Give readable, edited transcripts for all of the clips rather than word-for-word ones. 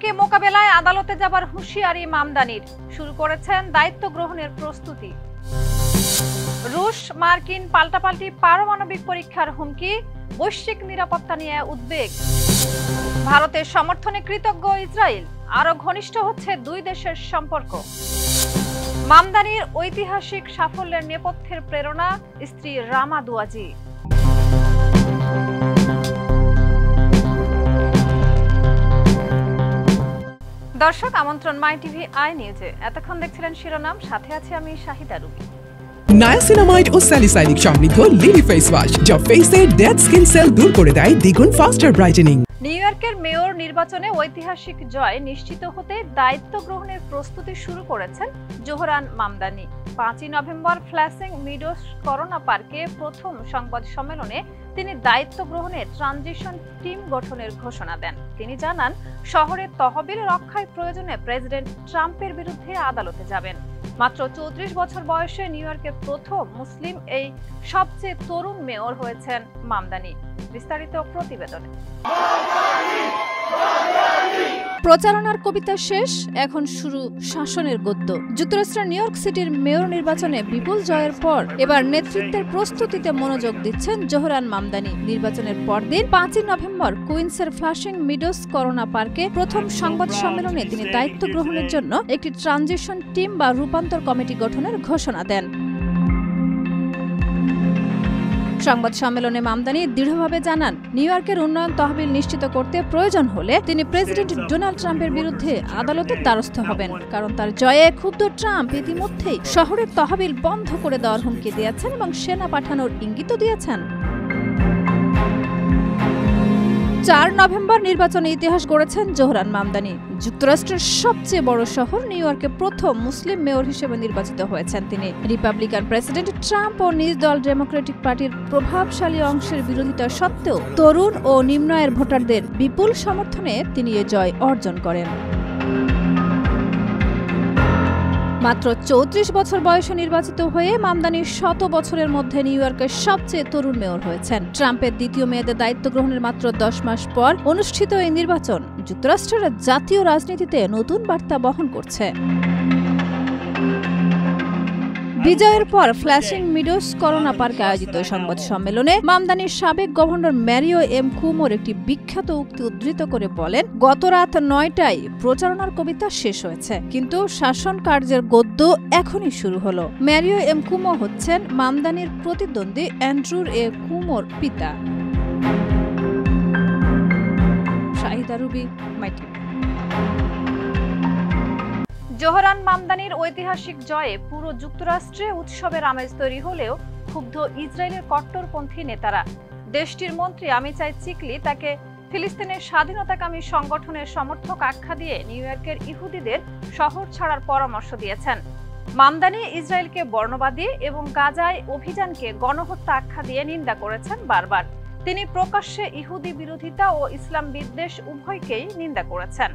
ট্রাম্পকে মোকাবেলায় আদালতে যাবার হুঁশিয়ারি মামদানির, শুরু করেছেন দায়িত্ব গ্রহণের প্রস্তুতি। রুশ মার্কিন পাল্টাপাল্টি পারমাণবিক পরীক্ষার হুমকি, বৈশ্বিক নিরাপত্তা নিয়ে উদ্বেগ। ভারতের সমর্থনে কৃতজ্ঞ ইসরায়েল, আরো ঘনিষ্ঠ হচ্ছে দুই দেশের সম্পর্ক। মামদানির ঐতিহাসিক সাফল্যের নেপথ্যের প্রেরণা স্ত্রী রামা দুয়াজি। দর্শক, আমন্ত্রণ মাই টিভি আই নিউজে। এতক্ষণ দেখছিলেন শিরোনাম, সাথে আছি আমি শাহিদা রুবি। নায়াসিনামাইড ও স্যালিসাইলিক সমৃদ্ধ লিলি ফেস ওয়াশ যা ফেসের ডেড স্কিন সেল দূর করে দেয় দ্বিগুণ ফাস্টার ব্রাইটেনিং। নিউ ইয়র্কের মেয়র নির্বাচনে ঐতিহাসিক জয় নিশ্চিত হতে দায়িত্ব গ্রহণের প্রস্তুতি শুরু করেছেন Zohran Mamdani. 5 November flashing Meadows corona পার্কে প্রথম সংবাদ সম্মেলনে তিনি দায়িত্ব গ্রহণের ট্রানজিশন টিম গঠনের ঘোষণা দেন। তিনি জানান, শহরের তহবিল রক্ষায় প্রয়োজনে প্রেসিডেন্ট ট্রাম্পের বিরুদ্ধে আদালতে যাবেন। মাত্র 34 বছর বয়সে নিউ ইয়র্কের প্রথম মুসলিম এই সবচেয়ে তরুণ মেয়র হয়েছেন মামদানি। বিস্তারিত প্রতিবেদনে। প্রচারণার কবিতা শেষ, এখন শুরু শাসনের গদ্য। যুক্তরাষ্ট্রের নিউ ইয়র্ক সিটির মেয়র নির্বাচনে বিপুল জয়ের পর এবার নেতৃত্বের প্রস্তুতিতে মনোযোগ দিচ্ছেন জোহরান মামদানি। নির্বাচনের পরদিন 5 নভেম্বর কুইন্সের ফ্লাশিং মিডোস করোনা পার্কে প্রথম সংবাদ সম্মেলনে তিনি দায়িত্ব গ্রহণের জন্য একটি ট্রানজিশন টিম বা রূপান্তর কমিটি গঠনের ঘোষণা দেন। সংবাদ সম্মেলনে মামদানি দৃঢ়ভাবে জানান, নিউ ইয়র্কের উন্নয়ন তহবিল নিশ্চিত করতে প্রয়োজন হলে তিনি প্রেসিডেন্ট ডোনাল্ড ট্রাম্পের বিরুদ্ধে আদালতের দ্বারস্থ হবেন। কারণ তার জয়ে ক্ষুব্ধ ট্রাম্প ইতিমধ্যেই শহরের তহবিল বন্ধ করে দেওয়ার হুমকি দিয়েছেন এবং সেনা পাঠানোর ইঙ্গিতও দিয়েছেন। 4 নভেম্বর নির্বাচনে ইতিহাস গড়েছেন জোহরান মামদানি। যুক্তরাষ্ট্রের সবচেয়ে বড় শহর নিউ ইয়র্কে প্রথম মুসলিম মেয়র হিসেবে নির্বাচিত হয়েছেন তিনি। রিপাবলিকান প্রেসিডেন্ট ট্রাম্প ও নিজ দল ডেমোক্রেটিক পার্টির প্রভাবশালী অংশের বিরোধিতা সত্ত্বেও তরুণ ও নিম্ন আয়ের ভোটারদের বিপুল সমর্থনে তিনি এ জয় অর্জন করেন। মাত্র 34 বছর বয়সে নির্বাচিত হয়ে মামদানি 100 বছরের মধ্যে নিউ ইয়র্কের সবচেয়ে তরুণ মেয়র হয়েছেন। ট্রাম্পের দ্বিতীয় মেয়াদে দায়িত্ব গ্রহণের মাত্র 10 মাস পর অনুষ্ঠিত এই নির্বাচন যুক্তরাষ্ট্রের জাতীয় রাজনীতিতে নতুন বার্তা বহন করছে। বিজয়ের পর ফ্ল্যাশিং মিডোস করোনা পার্কে আয়োজিত সংবাদ সম্মেলনে মামদানির সাবেক গভর্নর ম্যারিও এম কুমোর একটি বিখ্যাত উক্তি উদ্ধৃত করে বলেন, গত রাত 9টায় প্রচারণার কবিতা শেষ হয়েছে, কিন্তু শাসন কার্যের গদ্য এখনই শুরু হলো। ম্যারিও এম কুমো হচ্ছেন মামদানির প্রতিদ্বন্দ্বী অ্যান্ড্রু এ কুমোর পিতা। শাহিদা রুবি, মাই টিভি। জোহরান মামদানির ঐতিহাসিক জয়ে পুরো যুক্তরাষ্ট্রে উৎসবের আমেজ তৈরি হলেও ক্ষুব্ধ ইসরায়েলের কট্টরপন্থী নেতারা। দেশটির মন্ত্রী আমিচাই চিকলি তাকে ফিলিস্তিনের স্বাধীনতাকামী সংগঠনের সমর্থক আখ্যা দিয়ে নিউ ইয়র্কের ইহুদিদের শহর ছাড়ার পরামর্শ দিয়েছেন। মামদানি ইসরায়েলকে বর্ণবাদী এবং গাজায় অভিযানকে গণহত্যা আখ্যা দিয়ে নিন্দা করেছেন বারবার। তিনি প্রকাশ্যে ইহুদি বিরোধিতা ও ইসলাম বিদ্বেষ উভয়কেই নিন্দা করেছেন।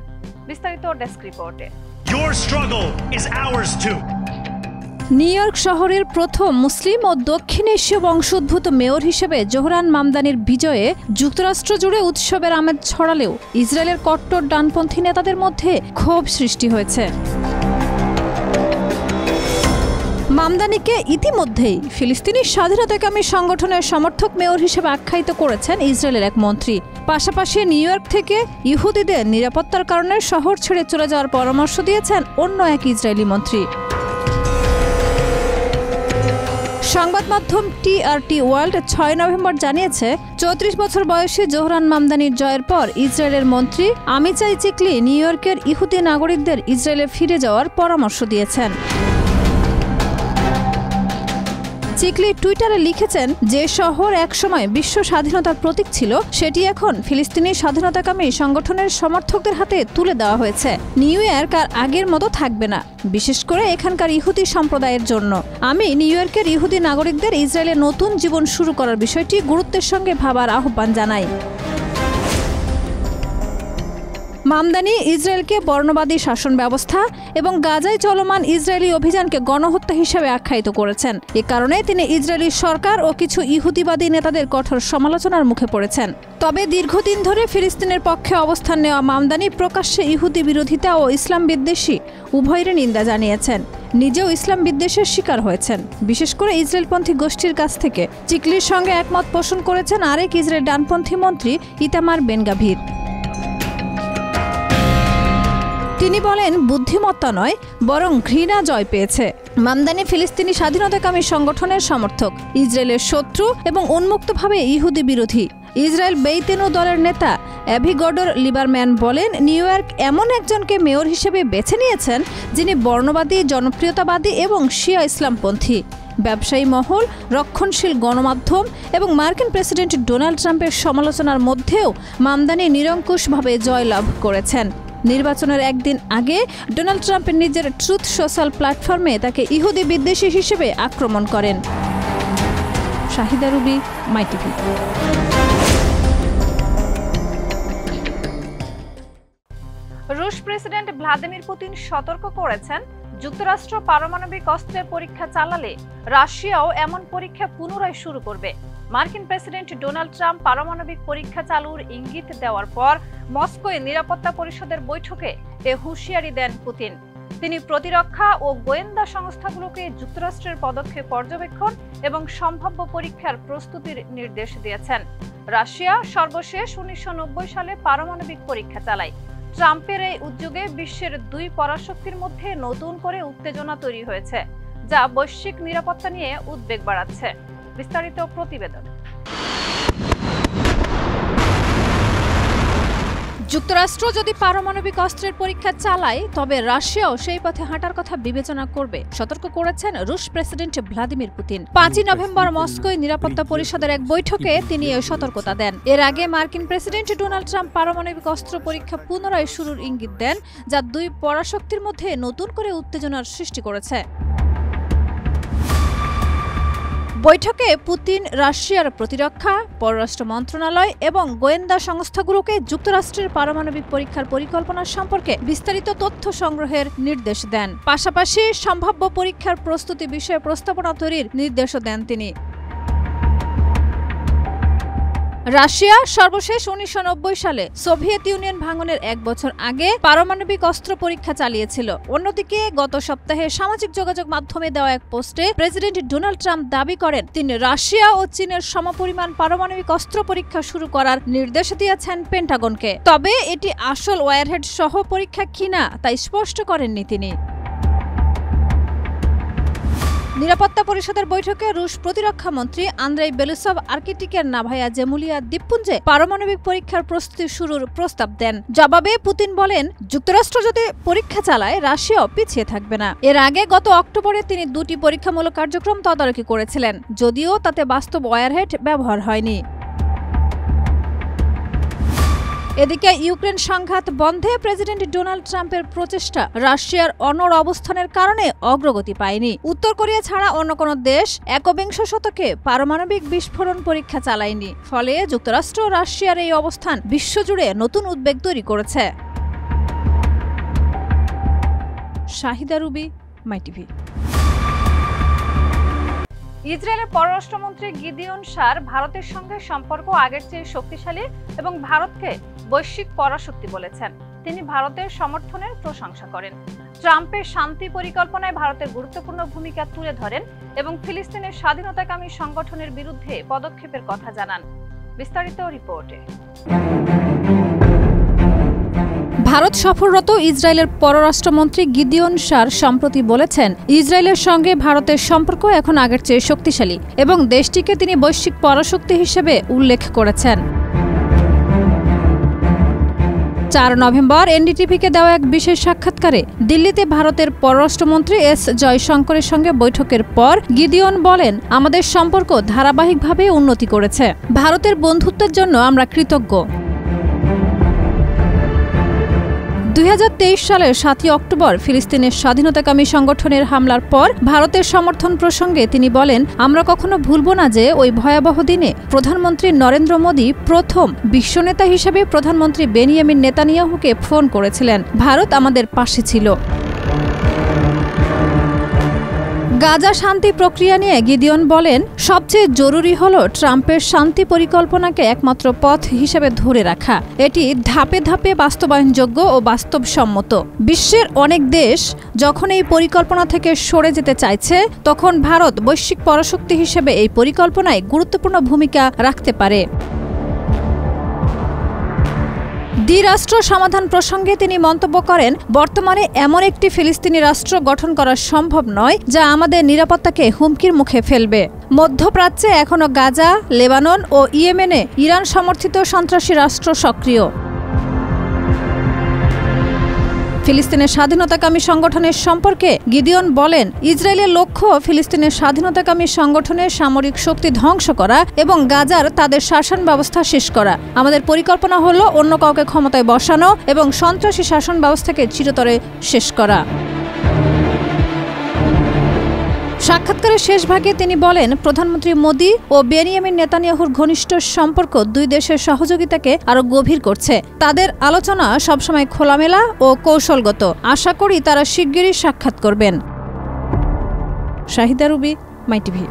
বিস্তারিত ডেস্ক রিপোর্টে। Your struggle is ours too. New York শহরের প্রথম মুসলিম ও দক্ষিণ এশীয় বংশোদ্ভূত মেয়র হিসেবে জোহরান মামদানির বিজয়ে যুক্তরাষ্ট্র জুড়ে উৎসবের আমেজ ছড়ালেও ইসরায়েলের কট্টর ডানপন্থী নেতাদের মধ্যে ক্ষোভ সৃষ্টি হয়েছে। মামদানিকে ইতিমধ্যেই ফিলিস্তিনি স্বাধীনতাকামী সংগঠনের সমর্থক মেয়র হিসেবে আখ্যায়িত করেছেন ইসরায়েলের এক মন্ত্রী। পাশাপাশি নিউ ইয়র্ক থেকে ইহুদিদের নিরাপত্তার কারণে শহর ছেড়ে চলে যাওয়ার পরামর্শ দিয়েছেন অন্য এক ইসরায়েলি মন্ত্রী। সংবাদ মাধ্যম টিআরটি ওয়ার্ল্ড 6 নভেম্বর জানিয়েছে, 34 বছর বয়সী জোহরান মামদানির জয়ের পর ইসরায়েলের মন্ত্রী আমিচাই চিকলি নিউ ইয়র্কের ইহুদি নাগরিকদের ইসরায়েলে ফিরে যাওয়ার পরামর্শ দিয়েছেন। চিকলি টুইটারে লিখেছেন, যে শহর একসময় বিশ্ব স্বাধীনতার প্রতীক ছিল সেটি এখন ফিলিস্তিনি স্বাধীনতাকামী সংগঠনের সমর্থকদের হাতে তুলে দেওয়া হয়েছে। নিউ ইয়র্ক আর আগের মতো থাকবে না, বিশেষ করে এখানকার ইহুদি সম্প্রদায়ের জন্য। আমি নিউ ইয়র্কের ইহুদি নাগরিকদের ইসরায়েলে নতুন জীবন শুরু করার বিষয়টি গুরুত্বের সঙ্গে ভাবার আহ্বান জানাই। মামদানি ইসরায়েলকে বর্ণবাদী শাসন ব্যবস্থা এবং গাজায় চলমান ইসরায়েলি অভিযানকে গণহত্যা হিসেবে আখ্যায়িত করেছেন। এ কারণে তিনি ইসরায়েলি সরকার ও কিছু ইহুদিবাদী নেতাদের কঠোর সমালোচনার মুখে পড়েছেন। তবে দীর্ঘদিন ধরে ফিলিস্তিনের পক্ষে অবস্থান নেওয়া মামদানি প্রকাশ্যে ইহুদি বিরোধিতা ও ইসলাম বিদ্বেষী উভয়ের নিন্দা জানিয়েছেন। নিজেও ইসলাম বিদ্বেষের শিকার হয়েছেন। বিশেষ করে ইসরায়েলপন্থী গোষ্ঠীর কাছ থেকে চিকলির সঙ্গে একমত পোষণ করেছেন আরেক ইসরায়েল ডানপন্থী মন্ত্রী ইতামার বেন-গাভির। তিনি বলেন, বুদ্ধিমত্তা নয় বরং ঘৃণা জয় পেয়েছে। মামদানি ফিলিস্তিনি স্বাধীনতাকামী সংগঠনের সমর্থক, ইসরায়েলের শত্রু এবং উন্মুক্তভাবে ইহুদি বিরোধী। ইসরায়েল বেইতেনু দলের নেতা অ্যাভিগডর লিবারম্যান বলেন, নিউ ইয়র্ক এমন একজনকে মেয়র হিসেবে বেছে নিয়েছেন যিনি বর্ণবাদী, জনপ্রিয়তাবাদী এবং শিয়া ইসলামপন্থী। ব্যবসায়ী মহল, রক্ষণশীল গণমাধ্যম এবং মার্কিন প্রেসিডেন্ট ডোনাল্ড ট্রাম্পের সমালোচনার মধ্যেও মামদানি নিরঙ্কুশভাবে জয়লাভ করেছেন। নির্বাচনের একদিন আগে ডোনাল্ড ট্রাম্প নিজের ট্রুথ সোশ্যাল প্ল্যাটফর্মে তাকে ইহুদি বিদ্বেষী হিসেবে আক্রমণ করেন। Shahida Ruby, MyTV. রুশ প্রেসিডেন্ট ভ্লাদিমির পুতিন সতর্ক করেছেন, যুক্তরাষ্ট্র পারমাণবিক অস্ত্রের পরীক্ষা চালালে রাশিয়াও এমন পরীক্ষা পুনরায় শুরু করবে। মার্কিন প্রেসিডেন্ট ডোনাল্ড ট্রাম্প পারমাণবিক পরীক্ষা চালুর ইঙ্গিত দেওয়ার পর মস্কোয় নিরাপত্তা পরিষদের বৈঠকে এ হুঁশিয়ারি দেন পুতিন। তিনি প্রতিরক্ষা ও গোয়েন্দা সংস্থাগুলোকে যুক্তরাষ্ট্রের পদক্ষেপ পর্যবেক্ষণ এবং সম্ভাব্য পরীক্ষার প্রস্তুতির নির্দেশ দিয়েছেন। রাশিয়া সর্বশেষ 1990 সালে পারমাণবিক পরীক্ষা চালায়। ট্রাম্পের এই উদ্যোগে বিশ্বের দুই পরাশক্তির মধ্যে নতুন করে উত্তেজনা তৈরি হয়েছে, যা বৈশ্বিক নিরাপত্তা নিয়ে উদ্বেগ বাড়াচ্ছে। বিস্তারিত প্রতিবেদন। যুক্তরাষ্ট্র যদি পারমাণবিক অস্ত্রের পরীক্ষা চালায় তবে রাশিয়াও সেই পথে হাঁটার কথা বিবেচনা করবে, সতর্ক করেছেন রুশ প্রেসিডেন্ট ভ্লাদিমির পুতিন। 5 নভেম্বর মস্কোয় নিরাপত্তা পরিষদের এক বৈঠকে তিনি এই সতর্কতা দেন। এর আগে মার্কিন প্রেসিডেন্ট ডোনাল্ড ট্রাম্প পারমাণবিক অস্ত্র পরীক্ষা পুনরায় শুরুর ইঙ্গিত দেন, যা দুই পরাশক্তির মধ্যে নতুন করে উত্তেজনার সৃষ্টি করেছে। বৈঠকে পুতিন রাশিয়ার প্রতিরক্ষা, পররাষ্ট্র মন্ত্রণালয় এবং গোয়েন্দা সংস্থাগুলোকে যুক্তরাষ্ট্রের পারমাণবিক পরীক্ষার পরিকল্পনা সম্পর্কে বিস্তারিত তথ্য সংগ্রহের নির্দেশ দেন। পাশাপাশি সম্ভাব্য পরীক্ষার প্রস্তুতি বিষয়ে প্রস্তাবনা তৈরির নির্দেশও দেন তিনি। রাশিয়া সর্বশেষ 1990 সালে সোভিয়েত ইউনিয়ন ভাঙনের 1 বছর আগে পারমাণবিক অস্ত্র পরীক্ষা চালিয়েছিল। অন্যদিকে গত সপ্তাহে সামাজিক যোগাযোগ মাধ্যমে দেওয়া এক পোস্টে প্রেসিডেন্ট ডোনাল্ড ট্রাম্প দাবি করেন তিনি রাশিয়া ও চীনের সমপরিমাণ পারমাণবিক অস্ত্র পরীক্ষা শুরু করার নির্দেশ দিয়েছেন পেন্টাগনকে। তবে এটি আসল ওয়ারহেড সহ পরীক্ষা কিনা তা স্পষ্ট করেননি তিনি। নিরাপত্তা পরিষদের বৈঠকে রুশ প্রতিরক্ষা মন্ত্রী আন্দ্রেই বেলুসভ আর্কটিকের নাভায়া জেমুলিয়া দ্বীপপুঞ্জে পারমাণবিক পরীক্ষার প্রস্তুতি শুরুর প্রস্তাব দেন। জবাবে পুতিন বলেন, যুক্তরাষ্ট্র যদি পরীক্ষা চালায় রাশিয়াও পিছিয়ে থাকবে না। এর আগে গত অক্টোবরে তিনি 2টি পরীক্ষামূলক কার্যক্রম তদারকি করেছিলেন, যদিও তাতে বাস্তব ওয়ারহেড ব্যবহার হয়নি। এদিকে ইউক্রেন সংঘাত বন্ধে প্রেসিডেন্ট ডোনাল্ড ট্রাম্পের প্রচেষ্টা রাশিয়ার অনড় অবস্থানের কারণে অগ্রগতি পায়নি। উত্তর কোরিয়া ছাড়া অন্য কোনো দেশ একবিংশ শতকে পারমাণবিক বিস্ফোরণ পরীক্ষা চালায়নি। ফলে যুক্তরাষ্ট্র রাশিয়ার এই অবস্থান বিশ্বজুড়ে নতুন উদ্বেগ তৈরি করেছে। Shahida Ruby, MyTV. ইসরায়েলের পররাষ্ট্রমন্ত্রী গিদিয়ন সার ভারতের সঙ্গে সম্পর্ক আগের চেয়ে শক্তিশালী এবং ভারতকে বৈশ্বিক পরাশক্তি বলেছেন। তিনি ভারতের সমর্থনের প্রশংসা করেন। ট্রাম্পের শান্তি পরিকল্পনায় ভারতের গুরুত্বপূর্ণ ভূমিকা তুলে ধরেন এবং ফিলিস্তিনের স্বাধীনতাকামী সংগঠনের বিরুদ্ধে পদক্ষেপের কথা জানান। বিস্তারিত রিপোর্টে। ভারত সফররত ইসরায়েলের পররাষ্ট্রমন্ত্রী গিদিয়ন সার সম্প্রতি বলেছেন, ইসরায়েলের সঙ্গে ভারতের সম্পর্ক এখন আগের চেয়ে শক্তিশালী এবং দেশটিকে তিনি বৈশ্বিক পরাশক্তি হিসেবে উল্লেখ করেছেন। 4 নভেম্বর এনডিটিভিকে দেওয়া এক বিশেষ সাক্ষাৎকারে দিল্লিতে ভারতের পররাষ্ট্রমন্ত্রী এস জয়শঙ্করের সঙ্গে বৈঠকের পর গিদিয়ন বলেন, আমাদের সম্পর্ক ধারাবাহিকভাবে উন্নতি করেছে। ভারতের বন্ধুত্বের জন্য আমরা কৃতজ্ঞ। 2023 সালের 7 অক্টোবর ফিলিস্তিনের স্বাধীনতাকামী সংগঠনের হামলার পর ভারতের সমর্থন প্রসঙ্গে তিনি বলেন, আমরা কখনো ভুলব না যে ওই ভয়াবহ দিনে প্রধানমন্ত্রী নরেন্দ্র মোদী প্রথম বিশ্বনেতা হিসেবে প্রধানমন্ত্রী বেনিয়ামিন নেতানিয়াহুকে ফোন করেছিলেন। ভারত আমাদের পাশে ছিল। গাজা শান্তি প্রক্রিয়া নিয়ে গিদিয়ন বলেন, সবচেয়ে জরুরি হল ট্রাম্পের শান্তি পরিকল্পনাকে একমাত্র পথ হিসেবে ধরে রাখা। এটি ধাপে ধাপে বাস্তবায়নযোগ্য ও বাস্তবসম্মত। বিশ্বের অনেক দেশ যখন এই পরিকল্পনা থেকে সরে যেতে চাইছে, তখন ভারত বৈশ্বিক পরাশক্তি হিসেবে এই পরিকল্পনায় গুরুত্বপূর্ণ ভূমিকা রাখতে পারে। দ্বিরাষ্ট্র সমাধান প্রসঙ্গে তিনি মন্তব্য করেন, বর্তমানে এমন একটি ফিলিস্তিনি রাষ্ট্র গঠন করা সম্ভব নয় যা আমাদের নিরাপত্তাকে হুমকির মুখে ফেলবে। মধ্যপ্রাচ্যে এখনও গাজা, লেবানন ও ইয়েমেনে ইরান সমর্থিত সন্ত্রাসী রাষ্ট্র সক্রিয়। ফিলিস্তিনের স্বাধীনতাকামী সংগঠনের সম্পর্কে গিদিয়ন বলেন, ইসরায়েলের লক্ষ্য ফিলিস্তিনের স্বাধীনতাকামী সংগঠনের সামরিক শক্তি ধ্বংস করা এবং গাজার তাদের শাসন ব্যবস্থা শেষ করা। আমাদের পরিকল্পনা হলো অন্য কাউকে ক্ষমতায় বসানো এবং সন্ত্রাসী শাসন ব্যবস্থাকে চিরতরে শেষ করা। সাক্ষাৎকারের শেষ ভাগে তিনি বলেন, প্রধানমন্ত্রী মোদী ও বেনিয়ামিন নেতানিয়াহুর ঘনিষ্ঠ সম্পর্ক দুই দেশের সহযোগিতাকে আরও গভীর করছে। তাদের আলোচনা সবসময় খোলামেলা ও কৌশলগত। আশা করি তারা শিগগিরই সাক্ষাৎ করবেন। Shahida Ruby, MyTV.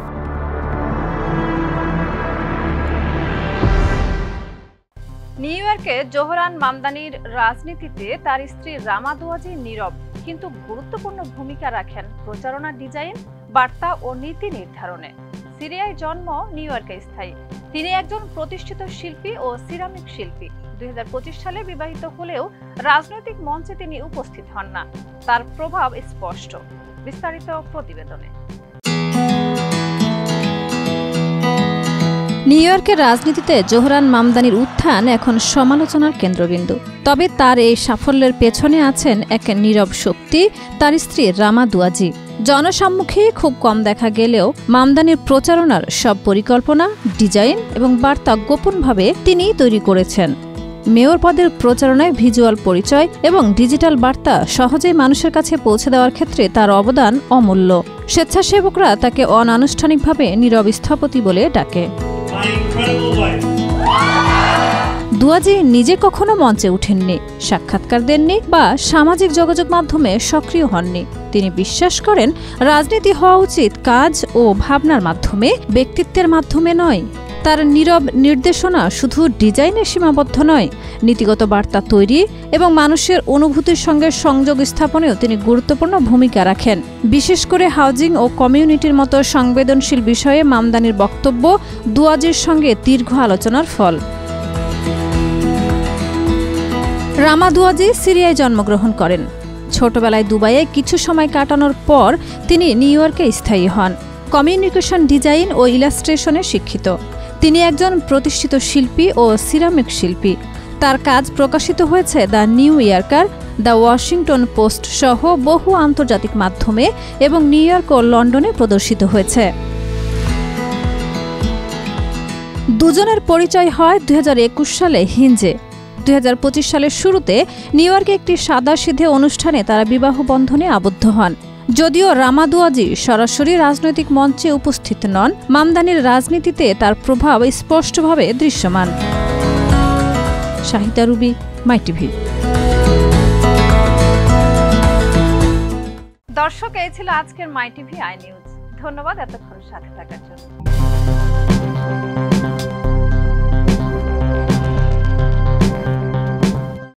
নিউ ইয়র্কে জোহরান মামদানির রাজনীতিতে তার স্ত্রী রামা দুয়াজি নীরব কিন্তু গুরুত্বপূর্ণ ভূমিকা রাখেন প্রচারণা, ডিজাইন, বার্তা ও নীতি নির্ধারণে। সিরিয়ায় জন্ম, নিউ ইয়র্কে স্থায়ী। তিনি একজন প্রতিষ্ঠিত শিল্পী ও সিরামিক শিল্পী। 2025 সালে বিবাহিত হলেও রাজনৈতিক মঞ্চে তিনি উপস্থিত হন না। তার প্রভাব স্পষ্ট। বিস্তারিত প্রতিবেদনে। নিউ ইয়র্কের রাজনীতিতে জোহরান মামদানির উত্থান এখন সমালোচনার কেন্দ্রবিন্দু। তবে তার এই সাফল্যের পেছনে আছেন এক নীরব শক্তি, তার স্ত্রী রামা দুয়াজি। জনসম্মুখে খুব কম দেখা গেলেও মামদানির প্রচারণার সব পরিকল্পনা, ডিজাইন এবং বার্তা গোপনভাবে তিনিই তৈরি করেছেন। মেয়র পদের প্রচারণায় ভিজুয়াল পরিচয় এবং ডিজিটাল বার্তা সহজেই মানুষের কাছে পৌঁছে দেওয়ার ক্ষেত্রে তার অবদান অমূল্য। স্বেচ্ছাসেবকরা তাকে অনানুষ্ঠানিকভাবে নীরব স্থপতি বলে ডাকে। দুয়াজি নিজে কখনো মঞ্চে উঠেননি, সাক্ষাৎকার দেননি বা সামাজিক যোগাযোগ মাধ্যমে সক্রিয় হননি। তিনি বিশ্বাস করেন, রাজনীতি হওয়া উচিত কাজ ও ভাবনার মাধ্যমে, ব্যক্তিত্বের মাধ্যমে নয়। তার নীরব নির্দেশনা শুধু ডিজাইনে সীমাবদ্ধ নয়, নীতিগত বার্তা তৈরি এবং মানুষের অনুভূতির সঙ্গে সংযোগ স্থাপনেও তিনি গুরুত্বপূর্ণ ভূমিকা রাখেন। বিশেষ করে হাউজিং ও কমিউনিটির মতো সংবেদনশীল বিষয়ে মামদানির বক্তব্য দুয়াজির সঙ্গে দীর্ঘ আলোচনার ফল। রামা দুয়াজি সিরিয়ায় জন্মগ্রহণ করেন। ছোটবেলায় দুবাইয়ে কিছু সময় কাটানোর পর তিনি নিউ ইয়র্কে স্থায়ী হন। কমিউনিকেশন ডিজাইন ও ইলাস্ট্রেশনে শিক্ষিত। তিনি একজন প্রতিষ্ঠিত শিল্পী ও সিরামিক শিল্পী। তার কাজ প্রকাশিত হয়েছে the new yorker, the Washington post সহ বহু আন্তর্জাতিক মাধ্যমে এবং নিউ ইয়র্ক ও লন্ডনে প্রদর্শিত হয়েছে। দুজনের পরিচয় হয় 2021 সালে হিঞ্জে। 2025 সালের শুরুতে নিউ ইয়র্কে একটি সাদাসিধে অনুষ্ঠানে তারা বিবাহ বন্ধনে আবদ্ধ হন। যদিও রামা দুয়াজি সরাসরি রাজনৈতিক মঞ্চে উপস্থিত নন, মামদানির রাজনীতিতে তার প্রভাব স্পষ্টভাবে দৃশ্যমান। Shahida Ruby, MyTV. দর্শক, এই ছিল আজকের মাইটিভি আই নিউজ। ধন্যবাদ এতক্ষণ সাথে থাকার জন্য।